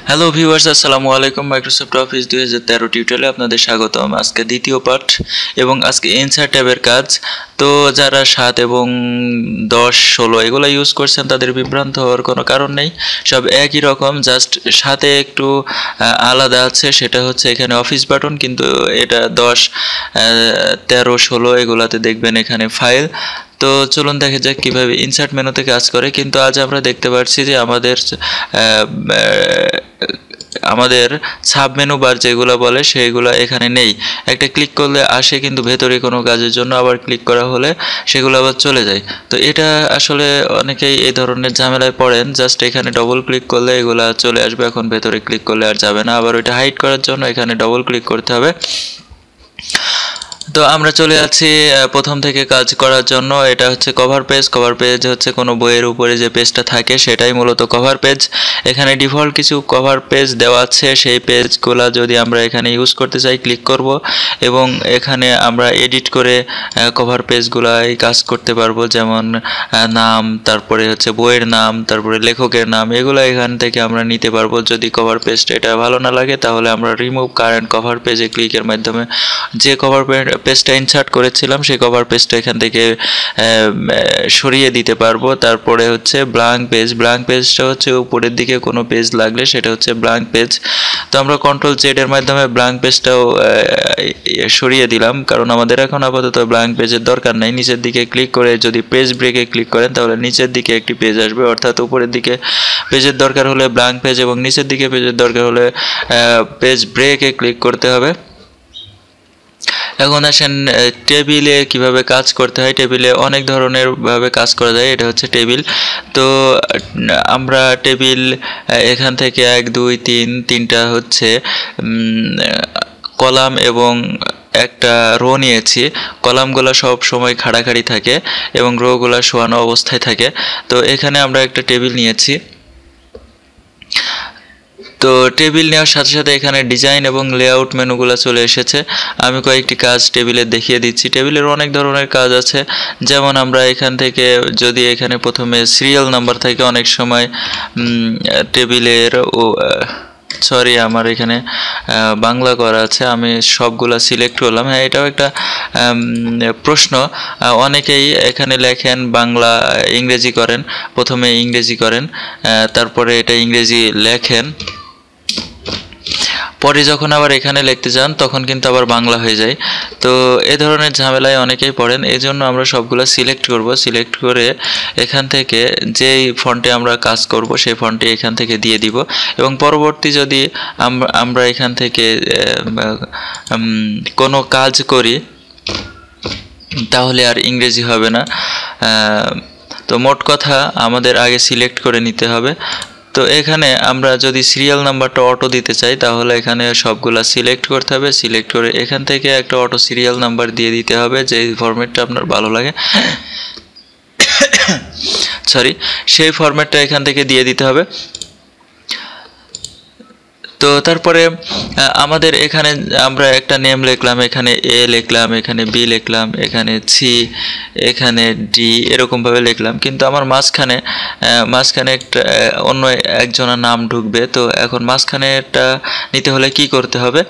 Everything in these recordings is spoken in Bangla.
হ্যালো ভিউয়ার্স, আসসালামু আলাইকুম। মাইক্রোসফট অফিস 2013 টিউটোরিয়ালে আপনাদের স্বাগতম। আজকে দ্বিতীয় পার্ট এবং আজকে ইনসার্ট ট্যাবের কাজ। তো যারা 7 এবং 10, 16 এগুলো ইউজ করছেন তাদের বিভ্রান্ত হওয়ার কোনো কারণ নেই, সব একই রকম। জাস্ট সাথে একটু আলাদা আছে, সেটা হচ্ছে এখানে অফিস বাটন, কিন্তু এটা 10, 13, 16 এগুলাতে দেখবেন এখানে ফাইল। তো চলুন দেখা যাক কীভাবে ইনসার্ট মেনুতে কাজ করে। কিন্তু আজ আমরা দেখতে পাচ্ছি যে আমাদের সাব মেনু বার যেগুলো বলে সেইগুলো এখানে নেই। একটা ক্লিক করলে আসে, কিন্তু ভেতরে কোনো কাজের জন্য আবার ক্লিক করা হলে সেগুলো আবার চলে যায়। তো এটা আসলে অনেকেই এই ধরনের ঝামেলায় পড়েন। জাস্ট এখানে ডবল ক্লিক করলে এগুলা চলে আসবে, এখন ভেতরে ক্লিক করলে আর যাবে না। আবার ওইটা হাইড করার জন্য এখানে ডবল ক্লিক করতে হবে। তো আমরা চলে যাচ্ছি প্রথম থেকে কাজ করার জন্য। এটা হচ্ছে কভার পেজ। কভার পেজ হচ্ছে কোনো বইয়ের উপরে যে পেজটা থাকে সেটাই মূলত কভার পেজ। এখানে ডিফল্ট কিছু কভার পেজ দেওয়া আছে, সেই পেজগুলো যদি আমরা এখানে ইউজ করতে চাই ক্লিক করব এবং এখানে আমরা এডিট করে কভার পেজগুলাই কাজ করতে পারবো। যেমন নাম, তারপরে হচ্ছে বইয়ের নাম, তারপরে লেখকের নাম, এগুলো এখান থেকে আমরা নিতে পারবো। যদি কভার পেজটা এটা ভালো না লাগে তাহলে আমরা রিমুভ কারেন্ট কভার পেজে ক্লিকের মাধ্যমে যে কভার পেজটা ইনসার্ট করেছিলাম সেই কভার পেজটা এখান থেকে সরিয়ে দিতে পারবো। তারপরে হচ্ছে ব্ল্যাঙ্ক পেজ। ব্ল্যাঙ্ক পেজটা হচ্ছে উপরের দিকে কোনো পেজ লাগলে সেটা হচ্ছে ব্ল্যাঙ্ক পেজ। তো আমরা কন্ট্রোল জেড এর মাধ্যমে ব্ল্যাঙ্ক পেজটাও সরিয়ে দিলাম, কারণ আমাদের এখন আপাতত ব্ল্যাঙ্ক পেজের দরকার নেই। নিচের দিকে ক্লিক করে যদি পেজ ব্রেকে ক্লিক করেন তাহলে নিচের দিকে একটি পেজ আসবে, অর্থাৎ উপরের দিকে পেজের দরকার হলে ব্ল্যাঙ্ক পেজ এবং নিচের দিকে পেজের দরকার হলে পেজ ব্রেকে ক্লিক করতে হবে। এখন আসেন টেবিলে কিভাবে কাজ করতে হয়। টেবিলে অনেক ধরনের ভাবে কাজ করা যায়। এটা হচ্ছে টেবিল। তো আমরা টেবিল এখান থেকে 1, 2, 3 তিনটা হচ্ছে কলাম এবং একটা রো নিয়েছি। কলামগুলো সব সময় খাড়াখাড়ি থাকে এবং রোগুলো শোয়ানো অবস্থায় থাকে। তো এখানে আমরা একটা টেবিল নিয়েছি। তো টেবিল নেওয়ার সাথে সাথে এখানে ডিজাইন এবং লেআউট মেনুগুলো চলে এসেছে। আমি কয়েকটি কাজ টেবিলে দেখিয়ে দিচ্ছি। টেবিলের অনেক ধরনের কাজ আছে, যেমন আমরা এখান থেকে যদি এখানে প্রথমে সিরিয়াল নাম্বার থাকে, অনেক সময় টেবিলের আমার এখানে বাংলা করা আছে, আমি সবগুলা সিলেক্ট করলাম। হ্যাঁ, এটাও একটা প্রশ্ন। অনেকেই এখানে লেখেন বাংলা ইংরেজি করেন, প্রথমে ইংরেজি করেন, তারপরে এটা ইংরেজি লেখেন, পরে যখন আবার এখানে লিখতে যান তখন কিন্তু আবার বাংলা হয়ে যায়। তো এ ধরনের ঝামেলায় অনেকেই পড়েন। এই জন্য আমরা সবগুলো সিলেক্ট করব। সিলেক্ট করে এখান থেকে যেই ফন্টে আমরা কাজ করব সেই ফন্টে এখান থেকে দিয়ে দিব এবং পরবর্তী যদি আমরা এখান থেকে কোনো কাজ করি তাহলে আর ইংরেজি হবে না। তো মোট কথা আমাদের আগে সিলেক্ট করে নিতে হবে। তো এখানে আমরা যদি সিরিয়াল নাম্বারটা অটো দিতে চাই তাহলে এখানে সবগুলা সিলেক্ট করতে হবে। সিলেক্ট করে এখান থেকে একটা অটো সিরিয়াল নাম্বার দিয়ে দিতে হবে, যে ফরম্যাটটা আপনার ভালো লাগে সেই ফরম্যাটটা এখান থেকে দিয়ে দিতে হবে। তো তারপরে আমাদের এখানে আমরা একটা নেম লিখলাম, এখানে এ লিখলাম, এখানে বি লিখলাম, এখানে সি, এখানে ডি, এরকমভাবে লিখলাম। কিন্তু আমার মাঝখানে একটা অন্য একজনের নাম ঢুকবে। তো এখন মাঝখানেটা নিতে হলে কি করতে হবে,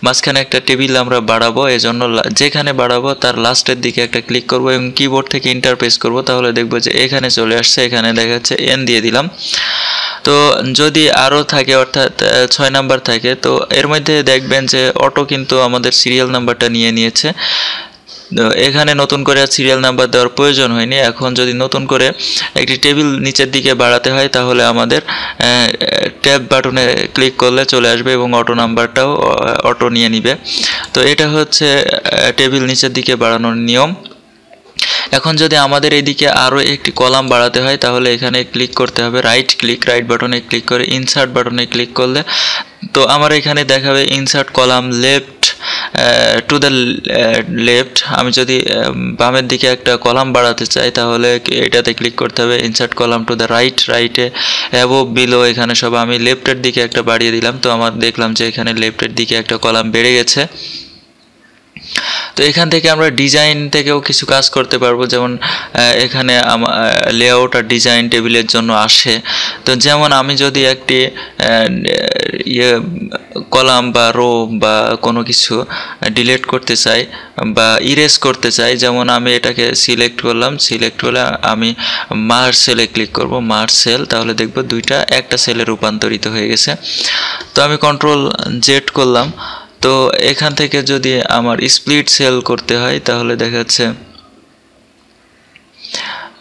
মাঝখানে একটা টেবিল আমরা বাড়াবো। এজন্য যেখানে বাড়াবো তার লাস্টের দিকে একটা ক্লিক করব এবং কিবোর্ড থেকে এন্টার প্রেস করব, তাহলে দেখবো যে এখানে চলে আসছে। এখানে দেখা যাচ্ছে এন দিয়ে দিলাম। তো যদি আরও থাকে, অর্থাৎ 6 নাম্বার থাকে, তো এর মধ্যে দেখবেন যে অটো কিন্তু আমাদের সিরিয়াল নাম্বারটা নিয়ে নিয়েছে। এখানে নতুন করে সিরিয়াল নাম্বার দেওয়ার প্রয়োজন হয়নি। এখন যদি নতুন করে একটি টেবিল নিচের দিকে বাড়াতে হয় তাহলে আমাদের ট্যাব বাটনে ক্লিক করলে চলে আসবে এবং অটো নাম্বারটাও অটো নিয়ে নিবে। তো এটা হচ্ছে টেবিল নিচের দিকে বাড়ানোর নিয়ম। এখন যদি আমাদের এইদিকে আরও একটি কলাম বাড়াতে হয় তাহলে এখানে ক্লিক করতে হবে, রাইট বাটনে ক্লিক করে ইনসার্ট বাটনে ক্লিক করলে তো আমার এখানে দেখাবে insert column left to the left. আমি যদি বামের দিকে একটা কলাম বাড়াতে চাই তাহলে এটাতে ক্লিক করতে হবে, ইনসার্ট কলাম টু দ্য রাইটে অ্যাবোভ বিলো, এখানে সব আমি লেফটের দিকে একটা বাড়িয়ে দিলাম। তো আমার দেখলাম যে এখানে লেফটের দিকে একটা কলাম বেড়ে গেছে। তো এখান থেকে আমরা ডিজাইন থেকেও কিছু কাজ করতে পারবো, যেমন এখানে লেআউট আর ডিজাইন টেবিলের জন্য আসে। তো যেমন আমি যদি একটি কলাম বা রো বা কোনো কিছু ডিলিট করতে চাই বা ইরেজ করতে চাই, যেমন আমি এটাকে সিলেক্ট করলাম, সিলেক্ট করলে আমি মার্জ সেলে ক্লিক করব, মার্জ সেল, তাহলে দেখব দুইটা একটা সেলে রূপান্তরিত হয়ে গেছে। তো আমি কন্ট্রোল জেড করলাম। তো এখান থেকে যদি আমার স্প্লিট সেল করতে হয় তাহলে দেখা যাচ্ছে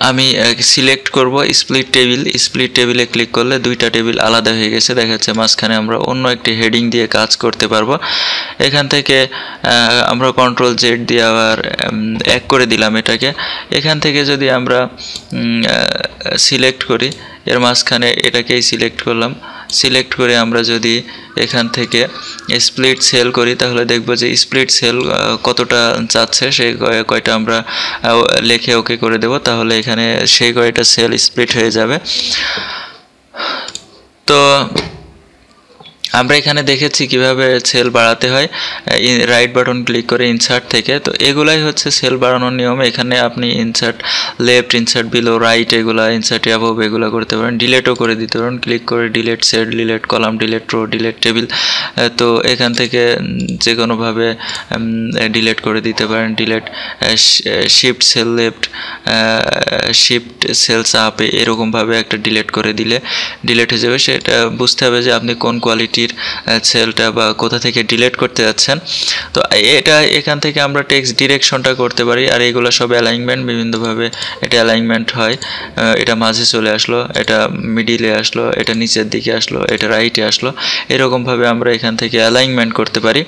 আমি সিলেক্ট করব স্প্লিট টেবিল, স্প্লিট টেবিলে ক্লিক করলে দুইটা টেবিল আলাদা হয়ে গেছে দেখা যাচ্ছে। মাঝখানে আমরা অন্য একটি হেডিং দিয়ে কাজ করতে পারবো। এখান থেকে আমরা কন্ট্রোল জেড দিয়ে আবার এক করে দিলাম এটাকে। এখান থেকে যদি আমরা সিলেক্ট করি, এর মাঝখানে এটাকেই সিলেক্ট করলাম, সিলেক্ট করে আমরা যদি এখান থেকে স্প্লিট সেল করি তাহলে দেখব যে স্প্লিট সেল কতটা যাচ্ছে সেই কয়টা আমরা লিখে ওকে করে দেব, তাহলে এখানে সেই কয়টা সেল স্প্লিট হয়ে যাবে। তো আমরা এখানে দেখেছি কিভাবে সেল বাড়াতে হয়, রাইট বাটন ক্লিক করে ইনসার্ট থেকে। তো এগুলাই হচ্ছে সেল বাড়ানোর নিয়ম। এখানে আপনি insert left, insert below, right, এগুলা ইনসার্ট অ্যাবভ এগুলো করতে পারেন, ডিলেটও করে দিতে পারেন। ক্লিক করে delete cell, delete column, delete row, delete table. তো এখান থেকে যে কোনোভাবে ডিলেট করে দিতে পারেন। Delete shift cell left, shift cells up, এরকমভাবে একটা ডিলেট করে দিলে ডিলেট হয়ে যাবে। সেটা বুঝতে হবে যে আপনি কোন কোয়ালিটির সেলটা বা কোথা থেকে ডিলিট করতে যাচ্ছেন। তো এটা এখান থেকে আমরা টেক্সট ডিরেকশনটা করতে পারি। আর এগুলো সব অ্যালাইনমেন্ট, বিভিন্নভাবে এটা অ্যালাইনমেন্ট হয়। এটা মাঝে চলে আসলো, এটা মিডিলে আসলো, এটা নিচের দিকে আসলো, এটা রাইটে আসলো, এরকমভাবে আমরা এখান থেকে অ্যালাইনমেন্ট করতে পারি।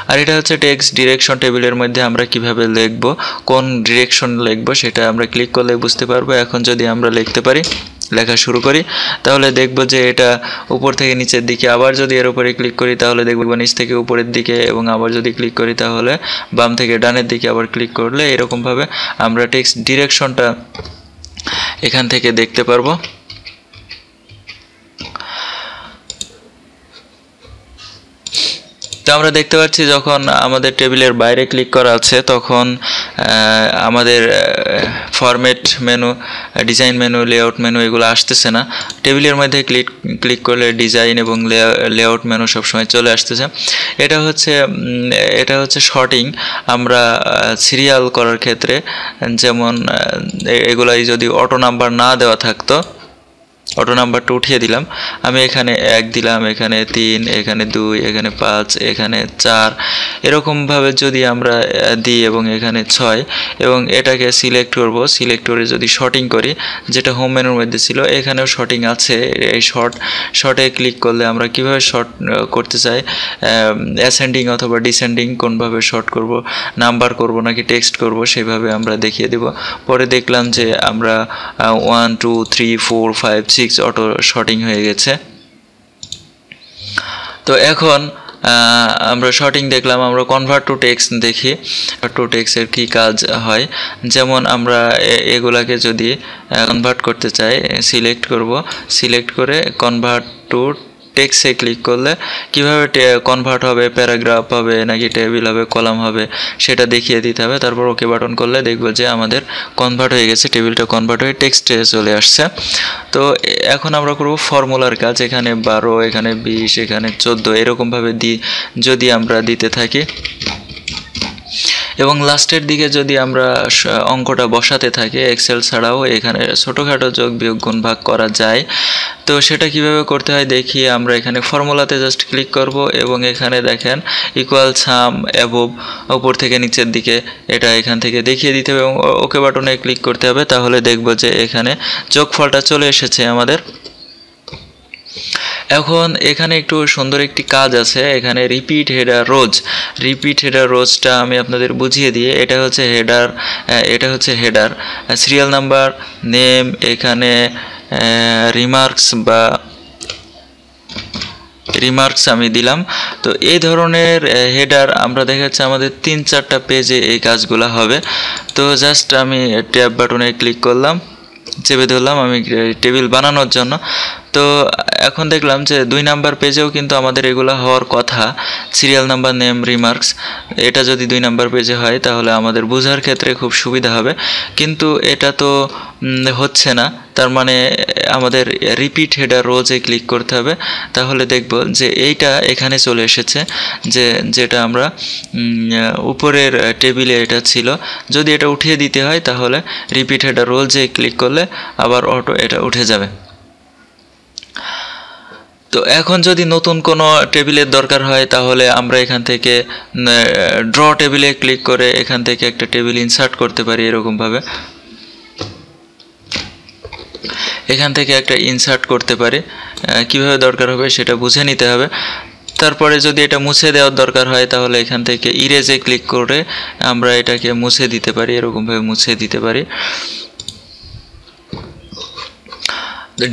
আর এটা হচ্ছে টেক্সট ডিরেকশন টেবিলের মধ্যে আমরা কিভাবে লিখবো, কোন ডিরেকশন লিখবো সেটা আমরা ক্লিক করলে বুঝতে পারবো। এখন যদি আমরা লিখতে পারি, লেখা শুরু করি, তাহলে দেখব যে এটা উপর থেকে নিচের দিকে। আবার যদি এর উপরে ক্লিক করি তাহলে দেখব নিচ থেকে উপরের দিকে, এবং আবার যদি ক্লিক করি তাহলে বাম থেকে ডানের দিকে আবার ক্লিক করলে এরকমভাবে আমরা টেক্সট ডিরেকশনটা এখান থেকে দেখতে পারবো। তো আমরা দেখতে পাচ্ছি যখন আমাদের টেবিলের বাইরে ক্লিক করা আছে তখন আমাদের format menu, design menu, layout menu এগুলো আসতেছে না। টেবিলের মধ্যে ক্লিক করলে ডিজাইন এবং লেআউট মেনু সবসময় চলে আসতেছে। এটা হচ্ছে শর্টিং। আমরা সিরিয়াল করার ক্ষেত্রে যেমন এগুলাই যদি অটো নাম্বার না দেওয়া থাকতো, অটো নাম্বারটা উঠিয়ে দিলাম, আমি এখানে 1 দিলাম, এখানে 3, এখানে 2, এখানে 5, এখানে 4, এরকমভাবে যদি আমরা দিই এবং এখানে 6, এবং এটাকে সিলেক্ট করব, সিলেক্ট করে যদি শর্টিং করি, যেটা হোম মেনুর মধ্যে ছিল, এখানেও শর্টিং আছে। এই শর্টে ক্লিক করলে আমরা কিভাবে শর্ট করতে চাই, অ্যাসেন্ডিং অথবা ডিসেন্ডিং, কোনভাবে শর্ট করব, নাম্বার করব নাকি টেক্সট করব, সেভাবে আমরা দেখিয়ে দেব। পরে দেখলাম যে আমরা 1, 2, 3, 4, 5, 6 অটো শর্টিং হয়ে গেছে। তো এখন আমরা শর্টিং দেখলাম, আমরা কনভার্ট টু টেক্সট দেখি, টু টেক্সটের কী কাজ হয়। যেমন আমরা এগুলাকে যদি কনভার্ট করতে চাই, সিলেক্ট করব, সিলেক্ট করে কনভার্ট টু টেক্সটে ক্লিক করলে কিভাবে কনভার্ট হবে, প্যারাগ্রাফ হবে নাকি টেবিল হবে, কলাম হবে, সেটা দেখিয়ে দিতে হবে। তারপর ওকে বাটন করলে দেখব যে আমাদের কনভার্ট হয়ে গেছে, টেবিলটা কনভার্ট হয়ে টেক্সটে চলে আসছে। তো এখন আমরা করব ফর্মুলার কাজ। এখানে 12, এখানে 20, এখানে 14, এরকমভাবে যদি আমরা দিতে থাকি এবং লাস্টের দিকে যদি আমরা অঙ্কটা বসাতে থাকি, এক্সেল ছাড়াও এখানে ছোটোখাটো যোগ বিয়োগ গুণ ভাগ করা যায়। তো সেটা কিভাবে করতে হয় দেখি। আমরা এখানে ফর্মুলাতে জাস্ট ক্লিক করব এবং এখানে দেখেন ইকুয়াল সাম অ্যাবভ, উপর থেকে নিচের দিকে, এটা এখান থেকে দেখিয়ে দিতে হবে এবং ওকে বাটনে ক্লিক করতে হবে। তাহলে দেখব যে এখানে যোগফলটা চলে এসেছে আমাদের। এখন এখানে একটু সুন্দর একটি কাজ আছে, এখানে রিপিট হেডার রোজ। রিপিট হেডার রোজটা আমি আপনাদের বুঝিয়ে দিয়ে, এটা হচ্ছে হেডার, এটা হচ্ছে হেডার, সিরিয়াল নাম্বার, নেম, এখানে রিমার্কস আমি দিলাম। তো এই ধরনের হেডার আমরা দেখাচ্ছি আমাদের 3-4টা পেজে এই কাজগুলো হবে। তো জাস্ট আমি ট্যাব বাটনে ক্লিক করলাম, চেপে ধরলাম আমি টেবিল বানানোর জন্য। তো এখন দেখলাম যে 2 নাম্বার পেজেও কিন্তু আমাদের এগুলো হওয়ার কথা, সিরিয়াল নাম্বার, নেম, রিমার্কস। এটা যদি 2 নাম্বার পেজে হয় তাহলে আমাদের বোঝার ক্ষেত্রে খুব সুবিধা হবে, কিন্তু এটা তো হচ্ছে না। তার মানে আমাদের রিপিট হেডার রোজে ক্লিক করতে হবে, তাহলে দেখব যে এইটা এখানে চলে এসেছে, যেটা আমরা উপরের টেবিলে এটা ছিল। যদি এটা উঠিয়ে দিতে হয় তাহলে রিপিট হেডার রোজে ক্লিক করলে আবার অটো এটা উঠে যাবে। তো এখন যদি নতুন কোনো টেবিলের দরকার হয় তাহলে আমরা এখান থেকে ড্র টেবিলে ক্লিক করে এখান থেকে একটা টেবিল ইনসার্ট করতে পারি এরকমভাবে। এখান থেকে একটা ইনসার্ট করতে পারি, কিভাবে দরকার হবে সেটা বুঝে নিতে হবে। তারপরে যদি এটা মুছে দেওয়ার দরকার হয় তাহলে এখান থেকে ইরেজে ক্লিক করে আমরা এটাকে মুছে দিতে পারি, এরকমভাবে মুছে দিতে পারি।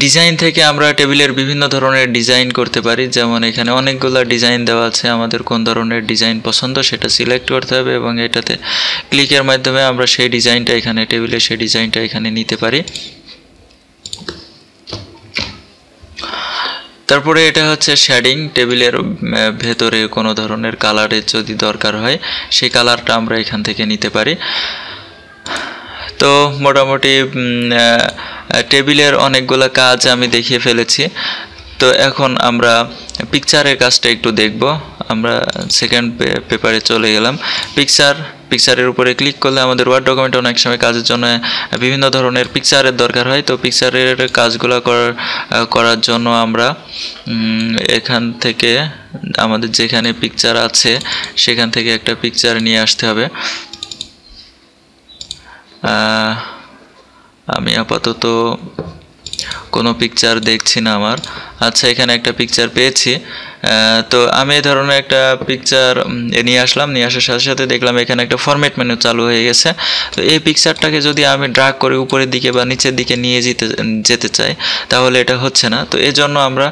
ডিজাইন থেকে আমরা টেবিলের বিভিন্ন ধরনের ডিজাইন করতে পারি, যেমন এখানে অনেকগুলো ডিজাইন দেওয়া আছে। আমাদের কোন ধরনের ডিজাইন পছন্দ সেটা সিলেক্ট করতে হবে এবং এটাতে ক্লিকের মাধ্যমে আমরা সেই ডিজাইনটা এখানে টেবিলে সেই ডিজাইনটা এখানে নিতে পারি। তারপরে এটা হচ্ছে শেডিং। টেবিলের ভেতরে কোনো ধরনের কালারের যদি দরকার হয় সেই কালারটা আমরা এখান থেকে নিতে পারি। তো মোটামুটি টেবিলের অনেকগুলো কাজ আমি দেখিয়ে ফেলেছি। তো এখন আমরা পিকচারের কাজটা একটু দেখব। আমরা সেকেন্ড পেপারে চলে গেলাম। পিকচারের উপরে ক্লিক করলে আমাদের ওয়ার্ড ডকুমেন্টে অনেক সময় কাজের জন্য বিভিন্ন ধরনের পিকচারের দরকার হয়। তো পিকচারের কাজগুলো করার জন্য আমরা এখান থেকে আমাদের যেখানে পিকচার আছে সেখান থেকে একটা পিকচার নিয়ে আসতে হবে। আমি আপাতত কোনো পিকচার দেখছি না আমার। আচ্ছা, এখানে একটা পিকচার পেয়েছি। তো আমি এই ধরনের একটা পিকচার নিয়ে আসলাম। নিয়ে আসার সাথে সাথে দেখলাম এখানে একটা ফরম্যাট মেনু চালু হয়ে গেছে। তো এই পিকচারটাকে যদি আমি ড্র্যাগ করে উপরের দিকে বা নিচের দিকে নিয়ে যেতে চাই তাহলে এটা হচ্ছে না। তো এই জন্য আমরা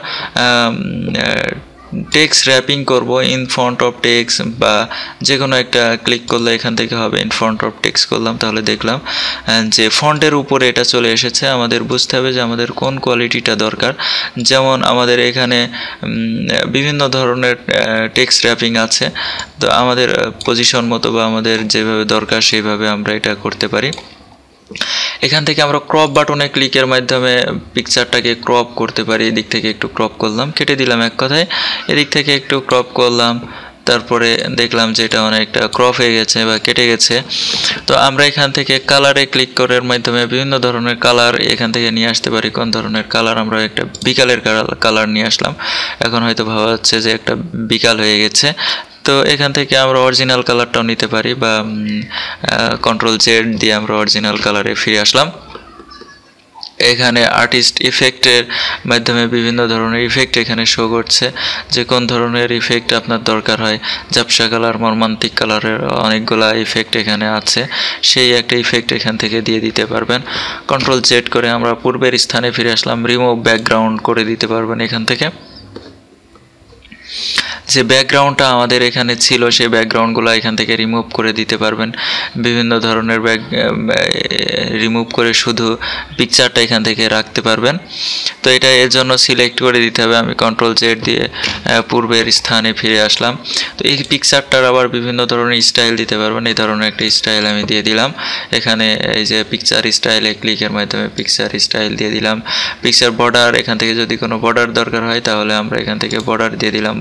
টেক্সট র্যাপিং করব। ইন ফ্রন্ট অফ টেক্সট বা যে কোনো একটা ক্লিক করলে এখান থেকে হবে। ইন ফ্রন্ট অফ টেক্সট করলাম, তাহলে দেখলাম যে ফন্টের উপরে এটা চলে এসেছে। আমাদের বুঝতে হবে যে আমাদের কোন কোয়ালিটিটা দরকার। যেমন আমাদের এখানে বিভিন্ন ধরনের টেক্সট র্যাপিং আছে। তো আমাদের পজিশন মতো বা আমাদের যেভাবে দরকার সেইভাবে আমরা এটা করতে পারি। এখান থেকে আমরা ক্রপ বাটনে ক্লিকের মাধ্যমে পিকচারটাকে ক্রপ করতে পারি। এদিক থেকে একটু ক্রপ করলাম, কেটে দিলাম এক কথায়। এদিক থেকে একটু ক্রপ করলাম, তারপরে দেখলাম যে এটা অনেকটা ক্রপ হয়ে গেছে বা কেটে গেছে। তো আমরা এখান থেকে কালারে ক্লিক করার মাধ্যমে বিভিন্ন ধরনের কালার এখান থেকে নিয়ে আসতে পারি। কোন ধরনের কালার? আমরা একটা বিকালের কালার নিয়ে আসলাম। এখন হয়তো ভাবা যাচ্ছে যে একটা বিকাল হয়ে গেছে। তো এখান থেকে আমরা অরিজিনাল কালারটাও নিতে পারি বা কন্ট্রোল জেড দিয়ে আমরা অরিজিনাল কালারে ফিরে আসলাম। এখানে আর্টিস্ট ইফেক্টের মাধ্যমে বিভিন্ন ধরনের ইফেক্ট এখানে শো করছে, যে কোন ধরনের ইফেক্ট আপনার দরকার হয়। ঝাপসা কালার, মর্মান্তিক কালারের অনেকগুলা ইফেক্ট এখানে আছে। সেই একটা ইফেক্ট এখান থেকে দিয়ে দিতে পারবেন। কন্ট্রোল জেড করে আমরা পূর্বের স্থানে ফিরে আসলাম। রিমুভ ব্যাকগ্রাউন্ড করে দিতে পারবেন এখান থেকে। যে ব্যাকগ্রাউন্ডটা আমাদের এখানে ছিল সেই ব্যাকগ্রাউন্ডগুলো এখান থেকে রিমুভ করে দিতে পারবেন। বিভিন্ন ধরনের রিমুভ করে শুধু পিকচারটা এখান থেকে রাখতে পারবেন। তো এটা এর জন্য সিলেক্ট করে দিতে হবে। আমি কন্ট্রোল জেড দিয়ে পূর্বের স্থানে ফিরে আসলাম। তো এই পিকচারটার আবার বিভিন্ন ধরনের স্টাইল দিতে পারবেন। এই ধরনের একটা স্টাইল আমি দিয়ে দিলাম। এখানে এই যে পিকচার স্টাইলে ক্লিকের মাধ্যমে পিকচার স্টাইল দিয়ে দিলাম। পিকচার বর্ডার, এখান থেকে যদি কোনো বর্ডার দরকার হয় তাহলে আমরা এখান থেকে বর্ডার দিয়ে দিলাম।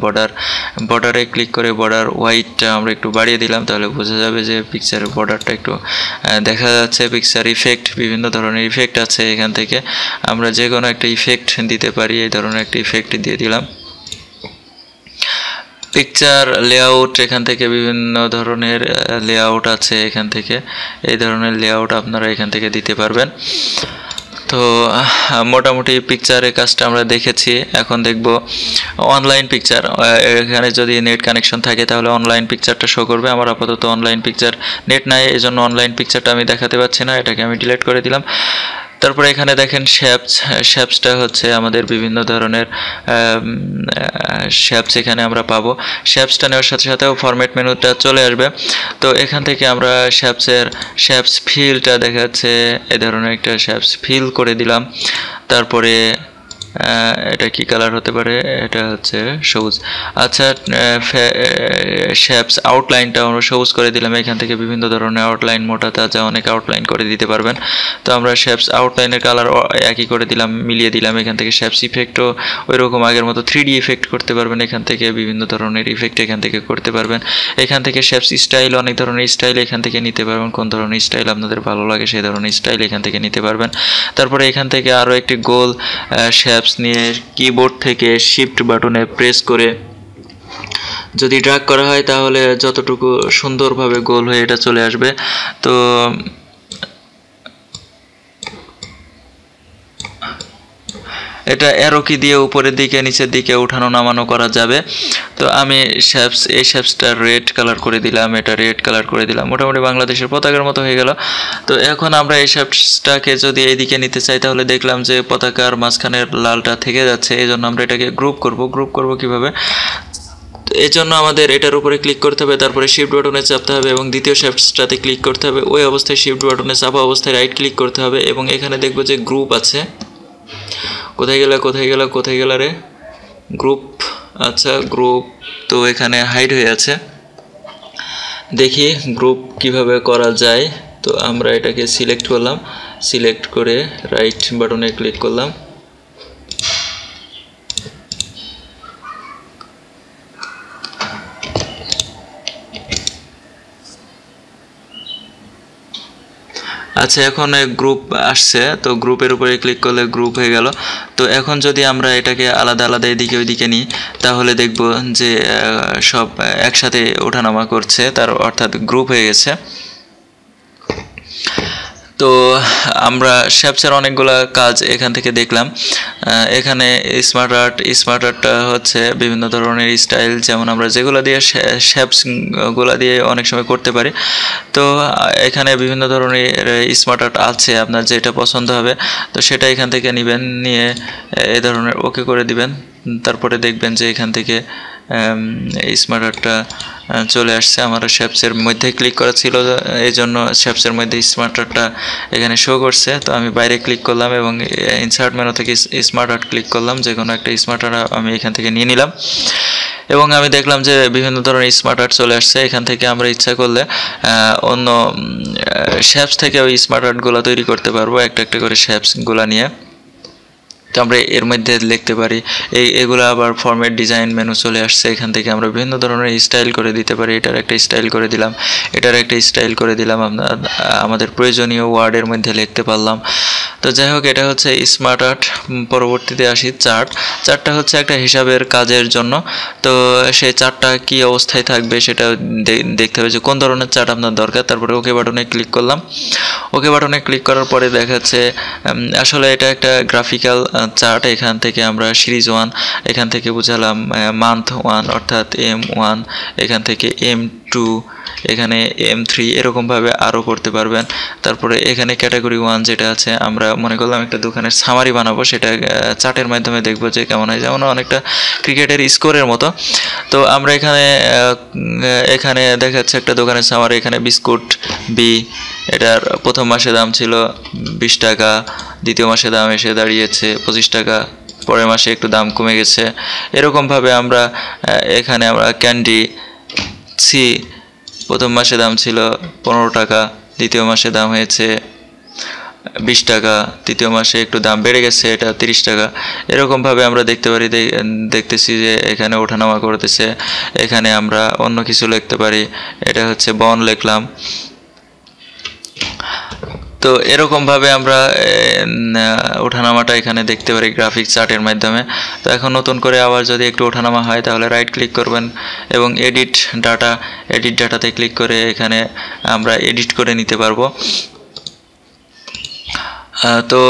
বর্ডারে ক্লিক করে বর্ডার হোয়াইটটা আমরা একটু বাড়িয়ে দিলাম, তাহলে বোঝা যাবে যে পিকচারের বর্ডারটা একটু দেখা যাচ্ছে। পিকচার ইফেক্ট, বিভিন্ন ধরনের ইফেক্ট আছে। এখান থেকে আমরা যে কোনো একটা ইফেক্ট দিতে পারি। এই ধরনের একটা ইফেক্ট দিয়ে দিলাম। পিকচার লেআউট, এখান থেকে বিভিন্ন ধরনের লেআউট আছে। এখান থেকে এই ধরনের লেআউট আপনারা এখান থেকে দিতে পারবেন। তো মোটামুটি পিকচারের কাজটা আমরা দেখেছি। এখন দেখব অনলাইন পিকচার। এখানে যদি নেট কানেকশন থাকে তাহলে অনলাইন পিকচারটা শো করবে। আমার আপাতত অনলাইন পিকচার নেট নাই, এই জন্য অনলাইন পিকচারটা আমি দেখাতে পাচ্ছি না। এটাকে আমি ডিলিট করে দিলাম। তারপরে এখানে দেখেন শেপসটা হচ্ছে আমাদের বিভিন্ন ধরনের শেপস এখানে আমরা পাবো। শেপসটা নেওয়ার সাথে সাথেও ফরম্যাট মেনুটা চলে আসবে। তো এখান থেকে আমরা শেপস ফিলটা দেখাচ্ছে, এই ধরনের একটা শেপস ফিল করে দিলাম। তারপরে এটা কি কালার হতে পারে, এটা হচ্ছে সবুজ। আচ্ছা, শেপস আউটলাইনটা আমরা সবুজ করে দিলাম। এখান থেকে বিভিন্ন ধরনের আউটলাইন, মোটা তাজা অনেক আউটলাইন করে দিতে পারবেন। তো আমরা শেপস আউটলাইনের কালার একই করে দিলাম, মিলিয়ে দিলাম। এখান থেকে শেপস ইফেক্টও ওই রকম আগের মতো 3D ইফেক্ট করতে পারবেন। এখান থেকে বিভিন্ন ধরনের ইফেক্ট এখান থেকে করতে পারবেন। এখান থেকে শেপস স্টাইল, অনেক ধরনের স্টাইল এখান থেকে নিতে পারবেন। কোন ধরনের স্টাইল আপনাদের ভালো লাগে সেই ধরনের স্টাইল এখান থেকে নিতে পারবেন। তারপরে এখান থেকে আরও একটি গোল শেপস নিয়ে কিবোর্ড থেকে শিফট বাটনে প্রেস করে যদি ড্র্যাগ করা হয় তাহলে যতটুকু সুন্দরভাবে গোল হয়ে এটা চলে আসবে। তো এটা অ্যারো কি দিয়ে উপরের দিকে নিচের দিকে উঠানো নামানো করা যাবে। তো আমি এই শেপসটা রেড কালার করে দিলাম, এটা রেড কালার করে দিলাম, মোটামুটি বাংলাদেশের পতাকার মতো হয়ে গেল। তো এখন আমরা এই শেপসটাকে যদি এইদিকে নিতে চাই তাহলে দেখলাম যে পতাকার মাঝখানের লালটা থেকে যাচ্ছে, এই জন্য আমরা এটাকে গ্রুপ করব কিভাবে। এই জন্য আমাদের এটার উপরে ক্লিক করতে হবে, তারপরে শিফট বাটনে চাপতে হবে এবং দ্বিতীয় শেপসটাতে ক্লিক করতে হবে। ওই অবস্থায় শিফট বাটনে চাপা অবস্থায় রাইট ক্লিক করতে হবে এবং এখানে দেখবো যে গ্রুপ আছে। কোথায় গেলা রে গ্রুপ? আচ্ছা, গ্রুপ তো এখানে হাইড হয়ে আছে। দেখি গ্রুপ কিভাবে করা যায়। তো আমরা এটাকে সিলেক্ট করলাম, সিলেক্ট করে রাইট বাটনে ক্লিক করলাম। আচ্ছা, এখন গ্রুপ আসছে, তো গ্রুপের উপরে ক্লিক করলে গ্রুপ হয়ে গেল। তো এখন যদি আমরা এটাকে আলাদা আলাদা এদিকে ওইদিকে নিই তাহলে দেখব যে সব একসাথে ওঠানামা করছে, তার অর্থাৎ গ্রুপ হয়ে গেছে। তো আমরা শেপসের অনেকগুলো কাজ এখান থেকে দেখলাম। এখানে স্মার্ট আর্টটা হচ্ছে বিভিন্ন ধরনের স্টাইল, যেমন আমরা যেগুলো দিয়ে শেপসগুলো দিয়ে অনেক সময় করতে পারি। তো এখানে বিভিন্ন ধরনের স্মার্ট আর্ট আছে, আপনার যেটা পছন্দ হবে তো সেটা এখান থেকে নেবেন, নিয়ে এই ধরনের ওকে করে দিবেন। তারপরে দেখবেন যে এখান থেকে স্মার্ট আর্টটা চলে আসছে। আমার শেপসের মধ্যে ক্লিক করা ছিল, এই জন্য শেপসের মধ্যে স্মার্ট আর্টটা এখানে শো করছে। তো আমি বাইরে ক্লিক করলাম এবং ইনসার্ট মেনু থেকে স্মার্ট আর্ট ক্লিক করলাম, যে কোনো একটা স্মার্ট আর্ট আমি এখান থেকে নিয়ে নিলাম এবং আমি দেখলাম যে বিভিন্ন ধরনের স্মার্ট আর্ট চলে আসছে। এখান থেকে আমরা ইচ্ছা করলে অন্য শেপস থেকে ওই স্মার্ট আর্টগুলো তৈরি করতে পারবো, একটা একটা করে শেপসগুলো নিয়ে। তো আমরা এর মধ্যে লিখতে পারি, এগুলো আবার ফরম্যাট ডিজাইন মেনু চলে আসছে। এখান থেকে আমরা বিভিন্ন ধরনের স্টাইল করে দিতে পারি। এটার একটা স্টাইল করে দিলাম, এটার একটা স্টাইল করে দিলাম, আমাদের প্রয়োজনীয় ওয়ার্ডের মধ্যে লিখতে পারলাম। তো যাই হোক, এটা হচ্ছে স্মার্ট আর্ট। পরবর্তীতে আসি চার্টটা হচ্ছে একটা হিসাবের কাজের জন্য। তো সেই চার্টটা কি অবস্থায় থাকবে সেটা দেখতে হবে যে কোন ধরনের চার্ট আপনার দরকার। তারপরে ওকে বাটনে ক্লিক করলাম। ওকে বাটনে ক্লিক করার পরে দেখাচ্ছে আসলে এটা একটা গ্রাফিক্যাল চার্ট। এখান থেকে আমরা সিরিজ 1 এখান থেকে বুঝালাম, মান্থ 1 অর্থাৎ M1, এখান থেকে M2, এখানে M3, এরকমভাবে আরও করতে পারবেন। তারপরে এখানে ক্যাটাগরি 1 যেটা আছে, আমরা মনে করলাম একটা দোকানের সামারি বানাবো, সেটা চার্টের মাধ্যমে দেখবো যে কেমন হয়, যেমন অনেকটা ক্রিকেটের স্কোরের মতো। তো আমরা এখানে দেখাচ্ছে একটা দোকানের সামারি। এখানে বিস্কুট বি, এটার প্রথম মাসে দাম ছিল 20 টাকা, দ্বিতীয় মাসে দাম এসে দাঁড়িয়েছে 25 টাকা, পরের মাসে একটু দাম কমে গেছে। এরকমভাবে আমরা এখানে ক্যান্ডি সি, প্রথম মাসে দাম ছিল 15 টাকা, দ্বিতীয় মাসে দাম হয়েছে 20 টাকা, তৃতীয় মাসে একটু দাম বেড়ে গেছে, এটা 30 টাকা। এরকমভাবে আমরা দেখতেছি যে এখানে ওঠানামা করতেছে। এখানে আমরা অন্য কিছু লিখতে পারি, এটা হচ্ছে বন লিখলাম। তো এরকমভাবে আমরা ওঠানামাটা এখানে দেখতে পারি গ্রাফিক চার্টের মাধ্যমে। তো এখন নতুন করে আবার যদি একটু ওঠানামা হয় তাহলে রাইট ক্লিক করবেন এবং এডিট ডাটাতে ক্লিক করে এখানে আমরা এডিট করে নিতে পারবো। তো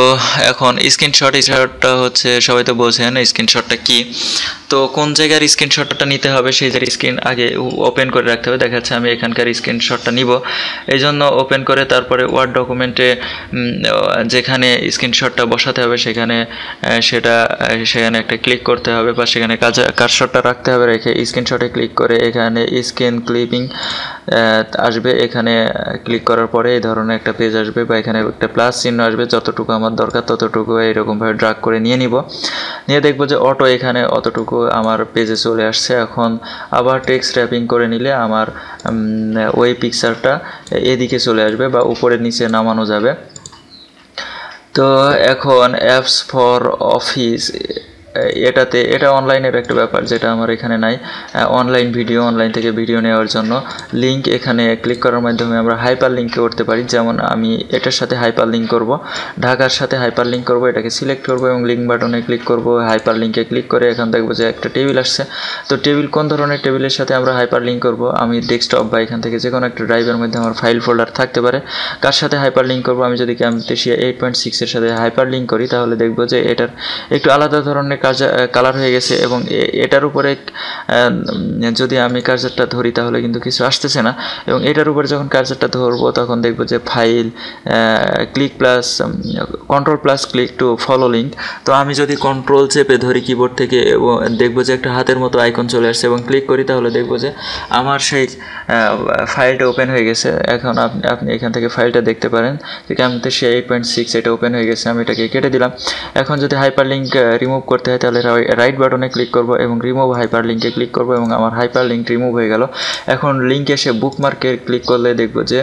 এখন স্ক্রিনশটটা হচ্ছে, সবাই তো বোঝেন স্ক্রিনশটটা কি। তো কোন জায়গার স্ক্রিনশটটা নিতে হবে সেই জায়গায় স্ক্রিন আগে ওপেন করে রাখতে হবে। দেখা যাচ্ছে আমি এখানকার স্ক্রিনশটটা নিব, এই জন্য ওপেন করে তারপরে ওয়ার্ড ডকুমেন্টে যেখানে স্ক্রিনশটটা বসাতে হবে সেখানে একটা ক্লিক করতে হবে, বা সেখানে কার্সরটা রাখতে হবে, রেখে স্ক্রিনশটে ক্লিক করে এখানে স্ক্রিন ক্লিপিং আসবে। এখানে ক্লিক করার পরে এই ধরনের একটা পেজ আসবে বা এখানে একটা প্লাস চিহ্ন আসবে। যতটুকু আমার দরকার ততটুকু এইরকমভাবে ড্রাগ করে নিয়ে নিব, নিয়ে দেখব যে অটো এখানে অতটুকু আমার পেজে চলে আসছে। এখন আবার টেক্সট র্যাপিং করে নিলে আমার ওই পিকচারটা এদিকে চলে আসবে বা উপরের নিচে নামানো যাবে। তো এখন অ্যাপস ফর অফিস এটা অনলাইনের একটা ব্যাপার, যেটা আমার এখানে নাই। অনলাইন থেকে ভিডিও নেওয়ার জন্য লিঙ্ক এখানে ক্লিক করার মাধ্যমে আমরা হাইপার লিঙ্ক করতে পারি। যেমন আমি এটার সাথে হাইপার লিঙ্ক করব, ঢাকার সাথে হাইপার লিঙ্ক করব, এটাকে সিলেক্ট করব এবং লিঙ্ক বাটনে ক্লিক করব। হাইপার লিঙ্কে ক্লিক করে এখন দেখব যে একটা টেবিল আসছে। তো টেবিল কোন ধরনের টেবিলের সাথে আমরা হাইপার লিঙ্ক করব, আমি ডেস্কটপ বা এখান থেকে যে কোনো একটা ড্রাইভের মধ্যে আমার ফাইল ফোল্ডার থাকতে পারে। কার সাথে হাইপার লিঙ্ক করব, আমি যদি ক্যামটেসিয়া 8.6 এর সাথে হাইপার লিঙ্ক করি তাহলে দেখব যে এটার একটু আলাদা ধরনের কালার হয়ে গেছে এবং এটার উপরে যদি আমি কার্সারটা ধরি তাহলে কিন্তু কিছু আসতেছে না। এবং এটার উপরে যখন কার্সারটা ধরবো তখন দেখব যে file click plus control plus click to follow link. তো আমি যদি কন্ট্রোল চেপে ধরি কিবোর্ড থেকে এবং দেখব যে একটা হাতের মতো আইকন চলে আসছে এবং ক্লিক করি তাহলে দেখব যে আমার সেই ফাইলটা ওপেন হয়ে গেছে। এখন আপনি এখান থেকে ফাইলটা দেখতে পারেন যে ক্যামটেসিয়া 8.6 এটা ওপেন হয়ে গেছে। আমি এটাকে কেটে দিলাম। এখন যদি হাইপার লিঙ্ক রিমুভ করতে হয় তাহলে রাইট বাটনে ক্লিক করব এবং রিমুভ হাইপার লিঙ্কে ক্লিক করব এবং আমার হাইপার লিঙ্ক রিমুভ হয়ে গেল। এখন লিঙ্ক এসে বুকমার্কে ক্লিক করলে দেখব যে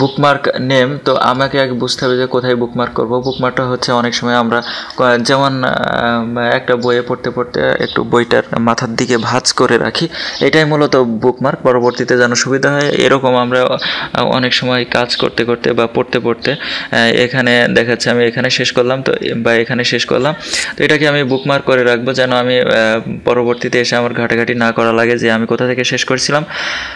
বুকমার্ক নেম। তো আমাকে আগে বুঝতে হবে যে কোথায় বুকমার্ক করব। বুকমার্কটা হচ্ছে অনেক সময় আমরা যেমন একটা বইয়ে পড়তে পড়তে একটু বইটার মাথার দিকে ভাঁজ করে রাখি, এটাই মূলত বুকমার্ক, পরবর্তীতে যেন সুবিধা হয়। এরকম আমরা অনেক সময় কাজ করতে করতে বা পড়তে পড়তে এখানে দেখাচ্ছে আমি এখানে শেষ করলাম তো বা এখানে শেষ করলাম, তো এটাকে আমি বুকমার্ক করে রাখবো যেন আমি পরবর্তীতে এসে আমার ঘাটাঘাটি না করা লাগে যে আমি কোথা থেকে শেষ করছিলাম।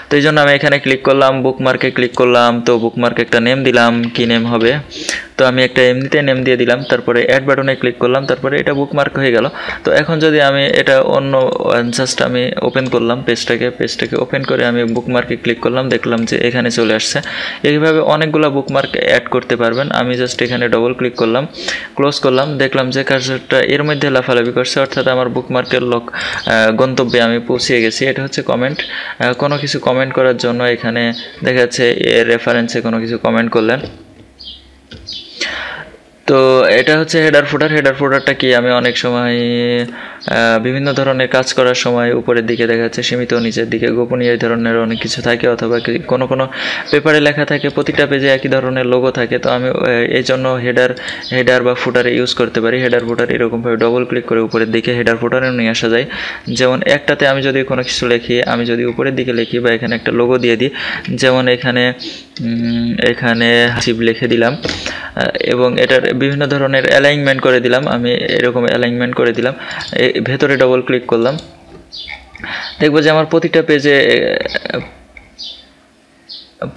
তো এই জন্য আমি এখানে ক্লিক করলাম, বুকমার্কে ক্লিক করলাম। তো বুকমার্কে একটা নেম দিলাম, কি নেম হবে, তো আমি একটা এমনিতে নেম দিয়ে দিলাম। তারপরে অ্যাড বাটনে ক্লিক করলাম, তারপরে এটা বুকমার্ক হয়ে গেল। তো এখন যদি আমি এটা অন্য জাস্ট আমি ওপেন করলাম পেজটাকে ওপেন করে আমি বুকমার্কে ক্লিক করলাম, দেখলাম যে এখানে চলে আসছে। এইভাবে অনেকগুলো বুকমার্ক অ্যাড করতে পারবেন। আমি জাস্ট এখানে ডবল ক্লিক করলাম, ক্লোজ করলাম, দেখলাম যে কার্সারটা এর মধ্যে লাফালাফি করছে, অর্থাৎ আমার বুকমার্কের গন্তব্যে আমি পৌঁছে গেছি। এটা হচ্ছে কমেন্ট। কোনো কিছু কমেন্ট করার জন্য এখানে দেখা যাচ্ছে রেফারেন্সে কোনো কিছু কমেন্ট করলেন। তো এটা হচ্ছে হেডার ফুটারটা কি, আমি অনেক সময় বিভিন্ন ধরনের কাজ করার সময় উপরের দিকে দেখা যাচ্ছে সীমিত, নিচের দিকে গোপনীয়, এই ধরনের অনেক কিছু থাকে, অথবা কোনো পেপারে লেখা থাকে, প্রতিটা পেজে একই ধরনের লোগো থাকে। তো আমি এই জন্য হেডার বা ফুটারে ইউজ করতে পারি। হেডার ফুটার এরকমভাবে ডবল ক্লিক করে উপরের দিকে হেডার ফুটারে নিয়ে আসা যায়। যেমন একটাতে আমি যদি কোনো কিছু লিখি, আমি যদি উপরের দিকে লিখি বা এখানে একটা লোগো দিয়ে দিই, যেমন এখানে হাসিব লিখে দিলাম এবং এটার বিভিন্ন ধরনের অ্যালাইনমেন্ট করে দিলাম। আমি এরকম অ্যালাইনমেন্ট করে দিলাম, ভেতরে ডবল ক্লিক করলাম, দেখবো যে আমার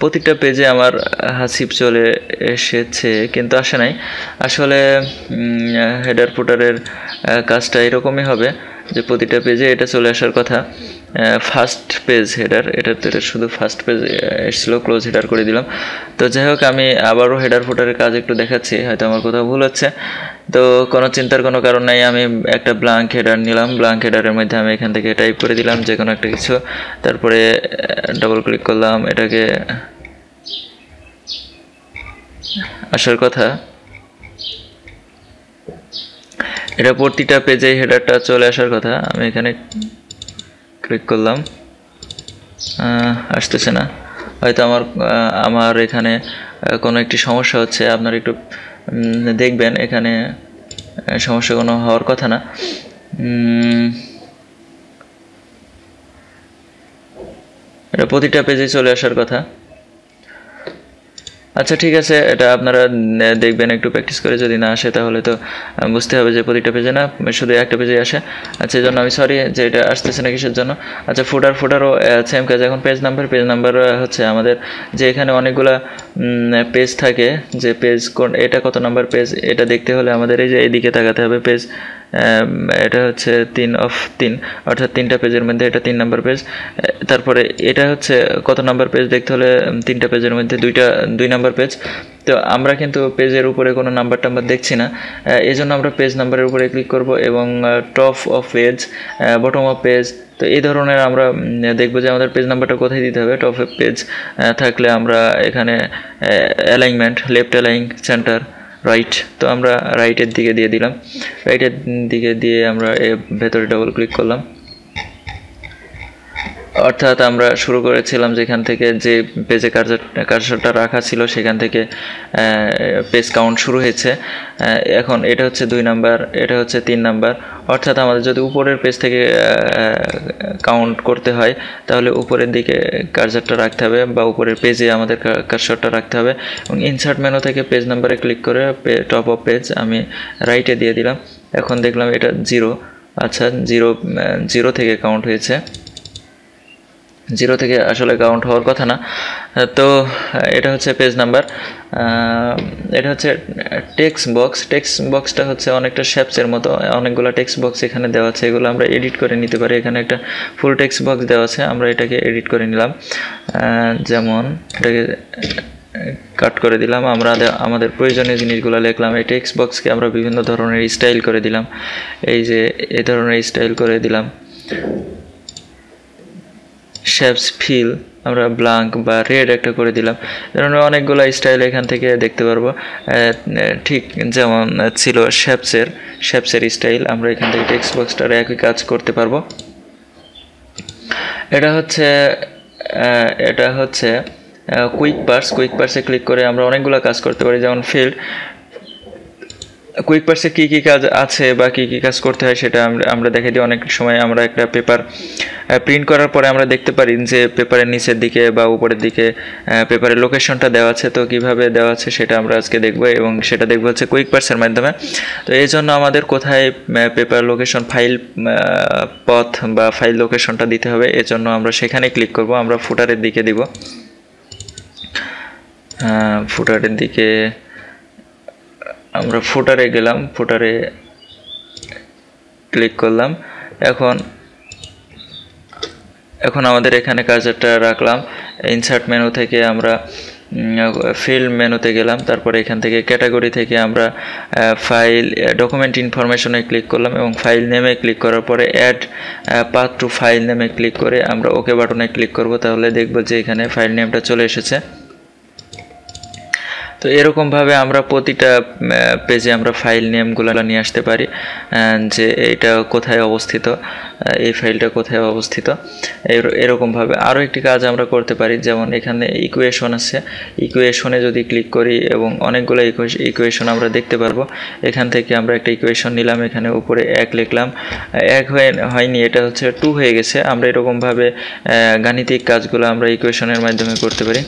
প্রতিটা পেজে আমার হাসিব চলে এসেছে, কিন্তু আসে নাই। আসলে হেডার ফুটারের কাজটা এরকমই হবে যে প্রতিটা পেজে এটা চলে আসার কথা। ফার্স্ট পেজ হেডার, এটা শুধু ফার্স্ট পেজ এসেছিল, ক্লোজ হেডার করে দিলাম। তো যাই হোক, আমি আবারও হেডার ফুটারের কাজ একটু দেখাচ্ছি, হয়তো আমার কোথাও ভুল হচ্ছে। তো কোনো চিন্তার কোনো কারণ নাই, আমি একটা ব্ল্যাঙ্ক হেডার নিলাম, ব্ল্যাঙ্ক হেডারের মধ্যে আমি এখান থেকে টাইপ করে দিলাম যে কোনো একটা কিছু, তারপরে ডবল ক্লিক করলাম, এটাকে আসার কথা। এটা প্রতিটা পেজে হেডারটা চলে আসার কথা। আমি এখানে ক্লিক করলাম, আসতেছে না, হয়তো আমার এখানে কোনো একটি সমস্যা হচ্ছে। আপনারা একটু দেখবেন, এখানে সমস্যা কোনো হওয়ার কথা না। এটা প্রতিটা পেজে চলে আসার কথা। আচ্ছা ঠিক আছে, এটা আপনারা দেখবেন একটু প্র্যাকটিস করে, যদি না আসে তাহলে তো বুঝতে হবে যে প্রতিটা পেজে না, শুধু একটা পেজে আসে। আচ্ছা, এই জন্য আমি সরি যে এটা আসতেছে না কিসের জন্য। আচ্ছা, ফুটারও সেম কাজ। এখন পেজ নাম্বার হচ্ছে আমাদের যে এখানে অনেকগুলা পেজ থাকে, যে পেজ এটা কত নাম্বার পেজ, এটা দেখতে হলে আমাদের এই যে এইদিকে তাকাতে হবে, পেজ এটা হচ্ছে 3 অর্থাৎ 3টা পেজের মধ্যে এটা 3 নাম্বার পেজ। তারপরে এটা হচ্ছে কত নাম্বার পেজ দেখতে হলে 3টা পেজের মধ্যে 2 নাম্বার পেজ। তো আমরা কিন্তু পেজের উপরে কোনো নাম্বার টাম্বার দেখছি না, এই জন্য আমরা পেজ নাম্বারের উপরে ক্লিক করব এবং top of page, bottom of page, তো এই ধরনের আমরা দেখবো যে আমাদের পেজ নাম্বারটা কোথায় দিতে হবে। টপ অফ পেজ থাকলে আমরা এখানে alignment, left align, centre, right, তো আমরা রাইটের দিকে দিয়ে দিলাম। রাইটের দিকে দিয়ে আমরা ভেতরে ডাবল ক্লিক করলাম। অর্থাৎ আমরা শুরু করেছিলাম যেখান থেকে, যে পেজে কার্সরটা রাখা ছিল সেখান থেকে পেজ কাউন্ট শুরু হয়েছে। এখন এটা হচ্ছে 2 নাম্বার, এটা হচ্ছে 3 নাম্বার। অর্থাৎ আমাদের যদি উপরের পেজ থেকে কাউন্ট করতে হয় তাহলে উপরের দিকে কার্সরটা রাখতে হবে বা উপরের পেজে আমাদের কার্সরটা রাখতে হবে এবং ইনসার্ট মেনু থেকে পেজ নাম্বারে ক্লিক করে টপ অফ পেজ আমি রাইটে দিয়ে দিলাম। এখন দেখলাম এটা 0, আচ্ছা 0 থেকে কাউন্ট হয়েছে, 0 থেকে আসলে কাউন্ট হওয়ার কথা না। তো এটা হচ্ছে পেজ নাম্বার। এটা হচ্ছে টেক্সট বক্সটা হচ্ছে অনেকটা শেপসের মতো, অনেকগুলো টেক্সট বক্স এখানে দেওয়া আছে, এগুলো আমরা এডিট করে নিতে পারি। এখানে একটা ফুল টেক্সট বক্স দেওয়া আছে, আমরা এটাকে এডিট করে নিলাম। যেমন এটাকে কাট করে দিলাম, আমরা আমাদের প্রয়োজনীয় জিনিসগুলো লিখলাম। এই টেক্সট বক্সকে আমরা বিভিন্ন ধরনের স্টাইল করে দিলাম, এই যে এই ধরনের স্টাইল করে দিলাম। শেপস ফিল আমরা ব্ল্যাঙ্ক বা রেড একটা করে দিলাম। ধরনের অনেকগুলো স্টাইল এখান থেকে দেখতে পারবো, ঠিক যেমন ছিল শেপসের স্টাইল, আমরা এখান থেকে টেক্সট বক্সটার একই কাজ করতে পারবো। এটা হচ্ছে কুইক পার্সে ক্লিক করে আমরা অনেকগুলো কাজ করতে পারি, যেমন ফিল্ড। কুইক পার্সে কী কী কাজ আছে বা কী কী কাজ করতে হয় সেটা আমরা দেখে দিই। অনেক সময় আমরা একটা পেপার প্রিন্ট করার পরে আমরা দেখতে পারি যে পেপারের নিচের দিকে বা উপরের দিকে পেপারের লোকেশনটা দেওয়া আছে, তো কীভাবে দেওয়া আছে সেটা আমরা আজকে দেখব এবং সেটা দেখবো হচ্ছে কুইক পার্সের মাধ্যমে। তো এই জন্য আমাদের কোথায় পেপার লোকেশন, ফাইল পথ বা ফাইল লোকেশনটা দিতে হবে, এজন্য আমরা সেখানে ক্লিক করব। আমরা ফুটারের দিকে দিব, ফুটারের দিকে আমরা ফুটারে গেলাম, ফুটারে ক্লিক করলাম। এখন আমাদের এখানে কার্সরটা রাখলাম। ইনসার্ট মেনু থেকে আমরা ফিল্ড মেনুতে গেলাম, তারপরে এখান থেকে ক্যাটাগরি থেকে আমরা ফাইল ডকুমেন্ট ইনফরমেশনে ক্লিক করলাম এবং ফাইল নেমে ক্লিক করার পরে অ্যাড পাথ টু ফাইল নেমে ক্লিক করে আমরা ওকে বাটনে ক্লিক করব। তাহলে দেখব যে এখানে ফাইল নেমটা চলে এসেছে। তো এরকমভাবে আমরা প্রতিটা পেজে আমরা ফাইল নেমগুলো নিয়ে আসতে পারি, যে এটা কোথায় অবস্থিত, এই ফাইলটা কোথায় অবস্থিত। এরকমভাবে আরও একটি কাজ আমরা করতে পারি, যেমন এখানে ইকুয়েশন আছে, ইকুয়েশনে যদি ক্লিক করি এবং অনেকগুলো ইকুয়েশন আমরা দেখতে পারবো। এখান থেকে আমরা একটা ইকুয়েশন নিলাম, এখানে উপরে 1 লিখলাম, 1 হয়নি, এটা হচ্ছে 2 হয়ে গেছে। আমরা এরকমভাবে গাণিতিক কাজগুলো আমরা ইকুয়েশনের মাধ্যমে করতে পারি।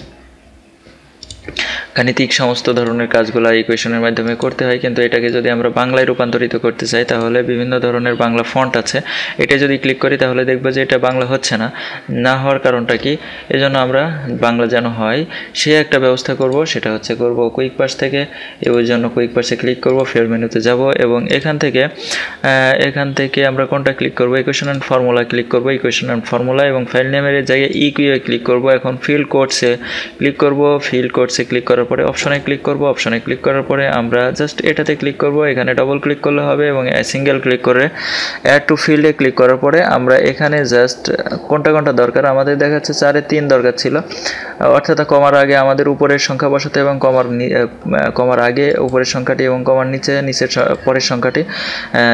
গাণিতিক সমস্ত ধরনের কাজগুলো ইকুয়েশনের মাধ্যমে করতে হয়, কিন্তু এটাকে যদি আমরা বাংলায় রূপান্তরিত করতে চাই তাহলে বিভিন্ন ধরনের বাংলা ফন্ট আছে, এটা যদি ক্লিক করি তাহলে দেখব যে এটা বাংলা হচ্ছে না হওয়ার কারণটা কি, এজন্য আমরা বাংলা যেন হয় সে একটা ব্যবস্থা করব। সেটা হচ্ছে করব কুইক পার্স থেকে, এর জন্য কুইক পার্সে ক্লিক করব, ফিল্ড মেনুতে যাব এবং এখান থেকে আমরা কোনটা ক্লিক করব, ইকুয়েশন অ্যান্ড ফর্মুলা ক্লিক করব, ইকুয়েশন অ্যান্ড ফর্মুলা এবং ফাইল নেমের জায়গায় ইকিউএ ক্লিক করব। এখন ফিল্ড কোডসে ক্লিক করব, ফিল্ড কোডসে ক্লিক করার পরে অপশনে ক্লিক করব, অপশনে ক্লিক করার পরে আমরা জাস্ট এটাতে ক্লিক করব, এখানে ডবল ক্লিক করলে হবে এবং সিঙ্গেল ক্লিক করে অ্যাড টু ফিল্ডে ক্লিক করার পরে আমরা এখানে জাস্ট কোনটা দরকার, আমাদের দেখাচ্ছে 4 এ 3 দরকার ছিল, অর্থাৎ কমার আগে আমাদের উপরের সংখ্যা বসাতে এবং কমার আগে উপরের সংখ্যাটি এবং কমার নিচের পরের সংখ্যাটি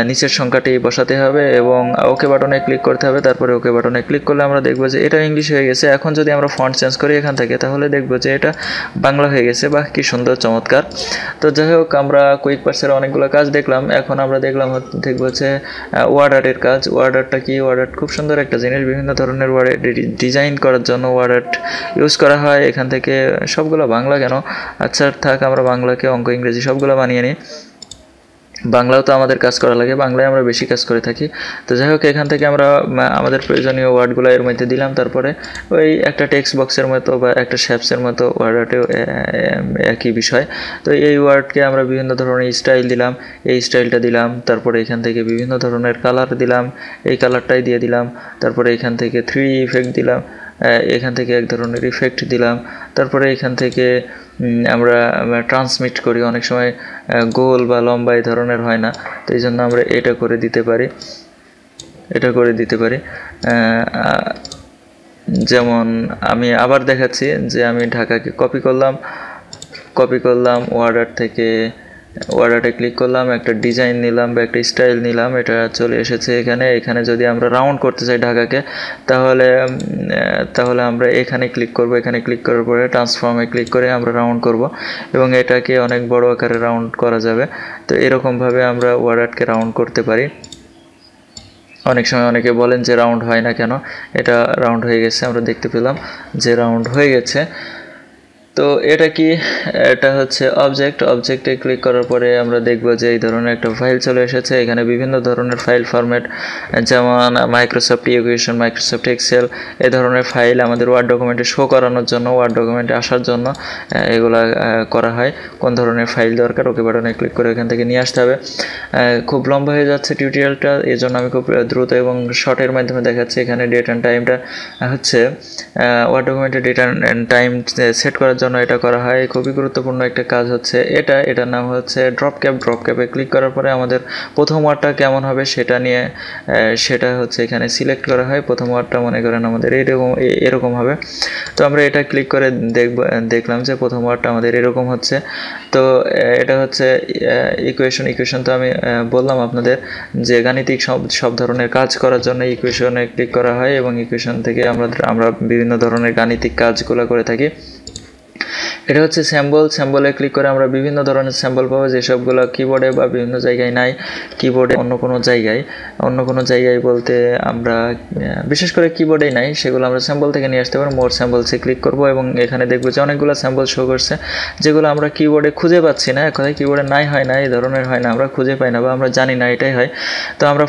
নিচের সংখ্যাটি বসাতে হবে এবং ওকে বাটনে ক্লিক করতে হবে। তারপরে ওকে বাটনে ক্লিক করলে আমরা দেখব যে এটা ইংলিশ হয়ে গেছে। এখন যদি আমরা ফন্ট চেঞ্জ করি এখান থেকে তাহলে দেখব যে এটা বাংলা হয়ে গেছে। বাহ, কি সুন্দর, চমৎকার। তো যাই হোক, আমরা কুইক পার্সের অনেকগুলো কাজ দেখলাম। এখন আমরা দেখব হচ্ছে ওয়ার্ড আর্টের কাজ। ওয়ার্ড আর্টটা কি? ওয়ার্ড আর্ট খুব সুন্দর একটা জিনিস, বিভিন্ন ধরনের ওয়ার্ড ডিজাইন করার জন্য ওয়ার্ড আর্ট ইউজ করা হয়। এখান থেকে সবগুলো বাংলা কেন, আচ্ছা থাক, আমরা বাংলাকে অঙ্ক ইংরেজি সবগুলো বানিয়ে নিই। বাংলাও তো আমাদের কাজ করা লাগে, বাংলায় আমরা বেশি কাজ করে থাকি। তো যাই হোক, এখান থেকে আমরা আমাদের প্রয়োজনীয় ওয়ার্ডগুলো এর মধ্যে দিলাম, তারপরে ওই একটা টেক্সট বক্সের মতো বা একটা শেপসের মতো ওয়ার্ডেও একই বিষয়। তো এই ওয়ার্ডকে আমরা বিভিন্ন ধরনের স্টাইল দিলাম, এই স্টাইলটা দিলাম, তারপরে এখান থেকে বিভিন্ন ধরনের কালার দিলাম, এই কালারটাই দিয়ে দিলাম, তারপরে এখান থেকে 3D ইফেক্ট দিলাম, এখান থেকে এক ধরনের ইফেক্ট দিলাম, তারপরে এখান থেকে আমরা ট্রান্সমিট করি, অনেক সময় গোল বা লম্বা এই ধরনের হয় না, তো এই জন্য আমরা এটা করে দিতে পারি। যেমন আমি আবার দেখাচ্ছি যে আমি ঢাকাকে কপি করলাম ওয়ার্ডারে ক্লিক করলাম, একটা ডিজাইন নিলাম বা একটা স্টাইল নিলাম, এটা চলে এসেছে এখানে যদি আমরা রাউন্ড করতে চাই ঢাকাকে, তাহলে আমরা এখানে ক্লিক করব, এখানে ক্লিক করার পরে ট্রান্সফর্মে ক্লিক করে আমরা রাউন্ড করব এবং এটাকে অনেক বড় আকারে রাউন্ড করা যাবে। তো এরকমভাবে আমরা ওয়ার্ডারকে রাউন্ড করতে পারি। অনেক সময় অনেকে বলেন যে রাউন্ড হয় না কেন, এটা রাউন্ড হয়ে গেছে, আমরা দেখতে পেলাম যে রাউন্ড হয়ে গেছে। তো এটা হচ্ছে অবজেক্টে ক্লিক করার পরে আমরা দেখব যে এই ধরনের একটা ফাইল চলে এসেছে। এখানে বিভিন্ন ধরনের ফাইল ফরম্যাট, যেমন মাইক্রোসফট ইকুয়েশন, মাইক্রোসফট এক্সেল, এই ধরনের ফাইল আমাদের ওয়ার্ড ডকুমেন্টে শো করানোর জন্য, ওয়ার্ড ডকুমেন্টে আসার জন্য এগুলা করা হয়। কোন ধরনের ফাইল দরকার, ওকে বাটনে ক্লিক করে এখান থেকে নিয়ে আসতে হবে। খুব লম্বা হয়ে যাচ্ছে টিউটোরিয়ালটা, এই জন্য আমি খুব দ্রুত এবং শর্টের মাধ্যমে দেখাচ্ছি। এখানে ডেট অ্যান্ড টাইমটা হচ্ছে ওয়ার্ড ডকুমেন্টে ডেট অ্যান্ড টাইম সেট করার জন্য এটা করা হয়। খুবই গুরুত্বপূর্ণ একটা কাজ হচ্ছে এটার নাম হচ্ছে ড্রপ ক্যাপে ক্লিক করার পরে আমাদের প্রথম ওয়ার্ডটা কেমন হবে সেটা হচ্ছে এখানে সিলেক্ট করা হয়। প্রথম ওয়ার্ডটা মনে করেন আমাদের এরকম হবে। তো আমরা এটা ক্লিক করে দেখলাম যে প্রথম ওয়ার্ডটা আমাদের এরকম হচ্ছে। তো এটা হচ্ছে ইকুয়েশন। তো আমি বললাম আপনাদের যে গাণিতিক সব ধরনের কাজ করার জন্য ইকুয়েশনে ক্লিক করা হয় এবং ইকুয়েশন থেকে আমরা বিভিন্ন ধরনের গাণিতিক কাজগুলো করে থাকি। এটা হচ্ছে স্যাম্বলে ক্লিক করে আমরা বিভিন্ন ধরনের স্যাম্বল পাবো, যেসবগুলো কিবোর্ডে বা বিভিন্ন জায়গায় নাই। কিবোর্ডে অন্য কোনো জায়গায় বলতে আমরা বিশেষ করে কিবোর্ডেই নাই, সেগুলো আমরা স্যাম্বল থেকে নিয়ে আসতে পারবো। মোর স্যাম্বলসে ক্লিক করব এবং এখানে দেখবো যে অনেকগুলো স্যাম্বল শো করছে, যেগুলো আমরা কিবোর্ডে খুঁজে পাচ্ছি না। এক কথায় কিবোর্ডে হয় না, এই ধরনের হয় না, আমরা খুঁজে পাই না বা আমরা জানি না এটাই হয়। তো আমরা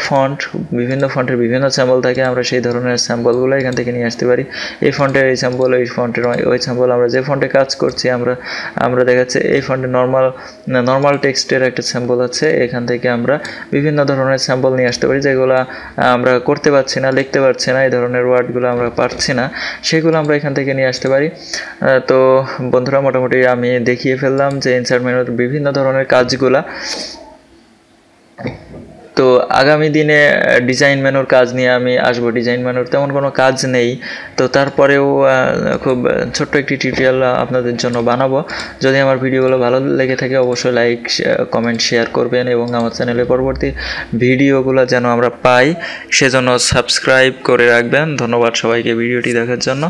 বিভিন্ন ফন্টের বিভিন্ন স্যাম্বল থাকে, আমরা সেই ধরনের স্যাম্বলগুলো এখান থেকে নিয়ে আসতে পারি। এই ফন্টের এই স্যাম্বল, ওই ফন্টের ওই স্যাম্বল, আমরা যে ফন্টে কাজ করছি আমরা দেখাচ্ছে এই ফন্টে নর্মাল টেক্সটের একটা স্যাম্পল আছে। এখান থেকে আমরা বিভিন্ন ধরনের স্যাম্পল নিয়ে আসতে পারি, যেগুলো আমরা করতে পারছি না, লিখতে পারছি না, এই ধরনের ওয়ার্ডগুলো আমরা পারছি না, সেগুলো আমরা এখান থেকে নিয়ে আসতে পারি। তো বন্ধুরা, মোটামুটি আমি দেখিয়ে ফেললাম যে ইনসার্ট মেনুর বিভিন্ন ধরনের কাজগুলা। তো আগামী দিনে ডিজাইন মেনুর কাজ নিয়ে আমি আসবো। ডিজাইন মেনুর তেমন কোনো কাজ নেই, তো তারপরেও খুব ছোট্ট একটি টিউটোরিয়াল আপনাদের জন্য বানাবো। যদি আমার ভিডিওগুলো ভালো লেগে থাকে অবশ্যই লাইক, কমেন্ট, শেয়ার করবেন এবং আমার চ্যানেলে পরবর্তী ভিডিওগুলো যেন আমরা পাই সেজন্য সাবস্ক্রাইব করে রাখবেন। ধন্যবাদ সবাইকে ভিডিওটি দেখার জন্য।